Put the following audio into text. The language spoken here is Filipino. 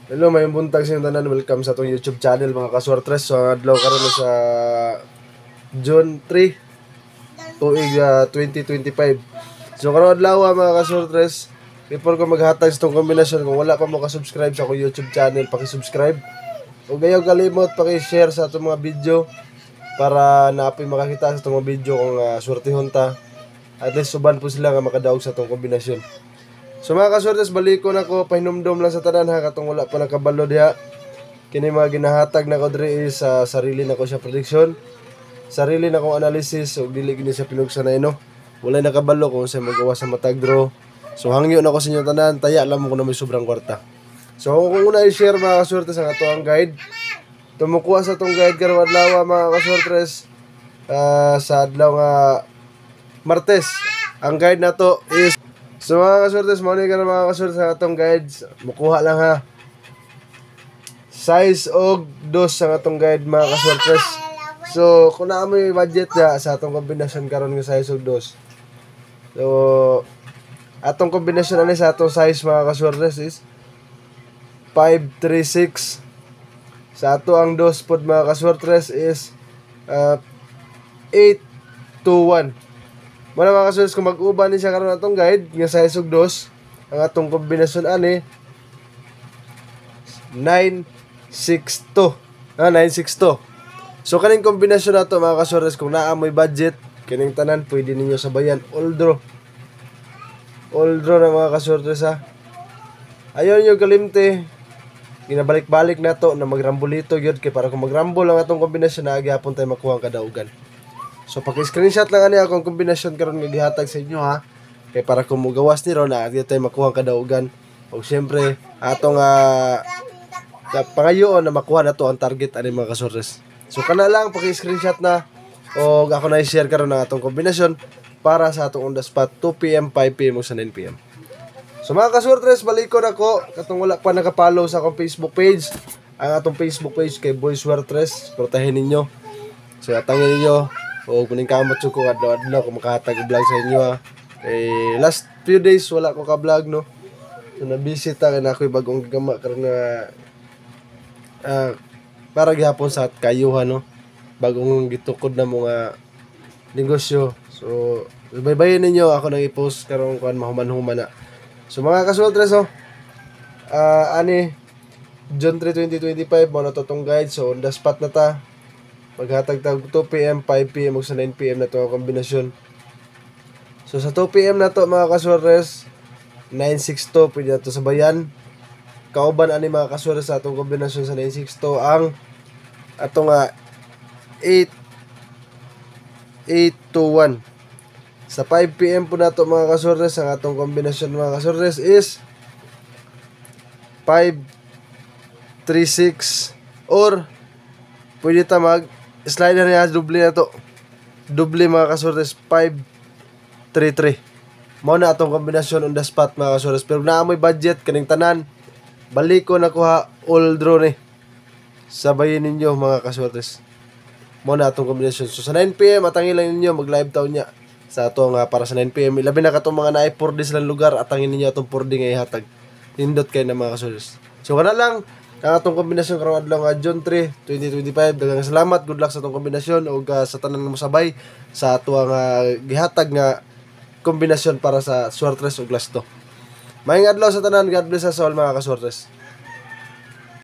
Hello, may buntag sa inyo tanan. Welcome sa itong YouTube channel mga kaswartres. So, adlaw karon sa June 3, tuig 2025. So, karon adlaw mga kaswartres, before ko maghatag sa itong kombinasyon, kung wala pa mo ka-subscribe sa akong YouTube channel, paki-subscribe. Kung gayaw kalimot, paki-share sa itong mga video para naapoy makakita sa itong mga video kung swertehon ta. At least suban po sila nga makadaog sa itong kombinasyon. So mga kaswertes, baliko na ko, pahinumdom lang sa tanan ha, katong wala pa nakabalo diha. Kini mga ginahatag na ko diri is sarili na ko siya prediction, sarili na kong analysis, ug dili gini siya pinugsanay no. Wala nakabalo kung sa magawa sa matag draw. So hangyo na ko sa inyo tanan, taya lang mo ko na may sobrang kwarta. So kung una i-share mga kaswertes ang ato ang guide. Tumukuha sa tong guide karong adlaw mga kaswertes sa adlaw nga Martes. Ang guide na to is, so mga kaswertes, muna ka na mga kaswertes sa atong guides. Mukuha lang ha. Size og 2 sa atong guide mga kaswertes. So kung na mo yung budget ya sa atong kombinasyon karon nga size og 2. So atong kombinasyon ani sa atong size mga kaswertes is 536. Sa ato ang 2 pod mga kaswertes is 821. Muna mga kaswertes, kung mag-uban ni siya karon atong guide nga size og 2, ang atong kombinasyon ani 962. 962. So kaning kombinasyon nato mga kaswertes, kung naa mo'y budget, kining tanan pwede ninyo sabayan all draw. All draw na mga kaswertes ha. Ayon yung kalimte, ginabalik-balik na to na magrambulito gyud kay para kung magrambol ang atong kombinasyon na agyapon tay makuha ang kadaugan. So paki-screenshot lang ani akong kombinasyon karon nga gihatag sa inyo ha. Kay para kung mugawas ni ron na agya tay makuha ang kadaugan. O syempre atong pangayoon na makuha na to ang target ani mga kaswertes. So kana lang paki-screenshot na o ako na i-share karon ang atong kombinasyon para sa atong on the spot 2 PM, 5 PM ug sa 9 PM. So mga kaswertes, balikon ako katong wala pa naka-follow sa akong Facebook page. Ang atong Facebook page kay Boy Swertres, portahin ninyo. So atangin ninyo o kuning kamot ko adlaw-adlaw ko makahatag vlog sa inyo ha. Eh last few days wala ko ka-vlog no. So na-visit ta na ako'y bagong gama karon nga para gihapon sa kayuhan no. Bagong gitukod na mga negosyo. So baybayin ninyo ako nang i-post karon kuan mahuman-human na. So mga kaswertes ani June 3, 2025 mo na to tong guide. So on the spot na ta. Maghatag tag 2 PM, 5 PM ug sa 9 PM na to ang kombinasyon. So sa 2 PM na to mga kaswertes, 962 pwede na to sabayan. Kauban ani mga kaswertes sa atong kombinasyon sa 962 ang atong 821. Sa 5 PM po na to mga kaswertes, ang atong kombinasyon mga kaswertes is 536 or pwede ta mag slider niya, doble na to. Doble mga kaswertes, 533. Mao na atong kombinasyon on the spot mga kaswertes. Pero naa mo'y budget kaning tanan, balik ko na kuha all draw ni. Sabayin ninyo mga kaswertes. Mao na atong kombinasyon. So sa 9 PM atangin lang ninyo mag live taon niya sa atong para sa 9 PM. Ilabi na katong mga naay 4D silang lugar, atangin ninyo atong 4D nga ihatag. Nindot kay na mga kaswertes. So kana lang ang atong kombinasyon karong adlaw nga June 3, 2025. Daghang salamat, good luck sa atong kombinasyon ug sa tanan nga mosabay sa ato nga gihatag nga kombinasyon para sa swertres ug lasto. Maayong adlaw sa tanan, God bless us all mga kaswertres.